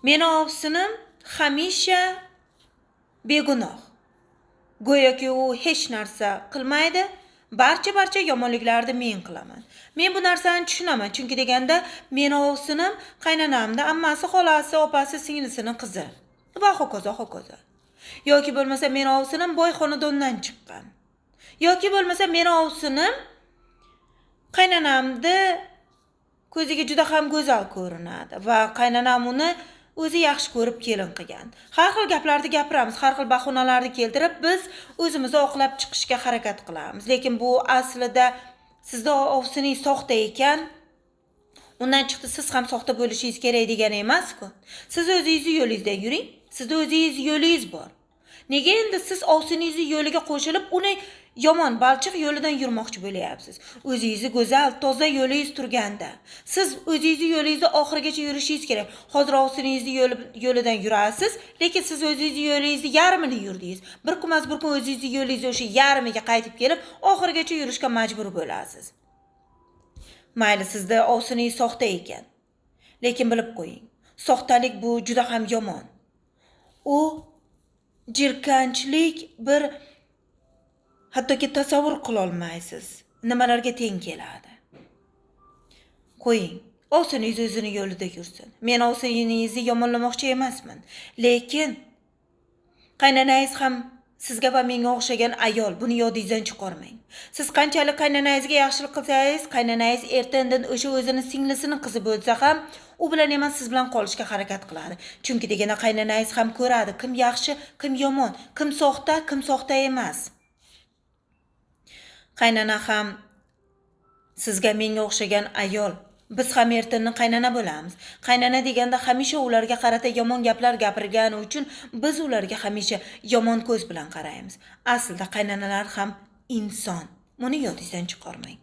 Meni ovsinim hamisha begunoh. Go'yoki u hech narsa qilmaydi, barcha yomonliklarni men qilaman. Men bu narsani tushunaman, chunki deganda meni ovsinim qaynonamda ammasi, xolasi, opasi, singlisining qizi. Va hokazo. Yoki bo'lmasa meni ovsinim boy xonadondan chiqqan. Yoki bo'lmasa meni ovsinim qaynonamda ko'ziga juda ham go'zal ko'rinadi va qaynonam uni o'zi yaxshi ko'rib kelin qilgan. Har xil gaplarni gapiramiz, har xil bahonalarni keltirib biz o'zimizni oqlab chiqishga harakat qilamiz. Lekin bu aslida sizda ovsining soxta ekan, undan chiqdi siz ham soxta bo'lishingiz kerak degani emas-ku. Siz o'zingizni yo'lingizda yuring. Sizda o'zingiz yo'lingiz bor. Nega endi siz ovsiningizning yo'liga qo'shilib, uni yomon balchiq yo'lidan yurmoqchi bo'layapsiz? O'zingizni go'zal, toza yo'lingiz turganda, siz o'zingizni yo'lingizda oxirigacha yurishingiz kerak. Hozir ovsiningizning yo'lidan yurasiz, lekin siz o'zingizni yo'lingizni yarmini yurdingiz. Bir kun o'zingizni yo'lingizni o'sha yarmiga qaytib kelib, oxirigacha yurishga majbur bo'lasiz. Mayli, sizda ovsiningiz soxta ekan. Lekin bilib qo'ying, soxtalik bu juda ham yomon. U jirkanchlik bir hattoki tasavvur qila olmaysiz. Nimalarga teng keladi? Qo'ying, ovsiningiz o'zini yo'lida yursin. Men ovsiningizni yomonlamoqchi emasman, lekin qaynonangiz ham sizga va menga o'xshagan ayol, buni yodingizdan chiqarmang. Siz qanchalik qaynonangizga yaxshilik qilsangiz, qaynonangiz ertandan o'sha o'zining singlisining qizi bo'lsa ham, u bilan emas siz bilan qolishga harakat qiladi. Chunki degana qaynonangiz ham ko'radi, kim yaxshi, kim yomon, kim soxta emas. Qaynona ham sizga menga o'xshagan ayol. Biz ham ertandan qaynona bo'lamiz. Qaynona deganda hamisha ularga qarata yomon gaplar gapirgani uchun biz ularga hamisha yomon ko'z bilan qaraymiz. Aslida qaynonalar ham inson. Buni yodingizdan chiqarmang.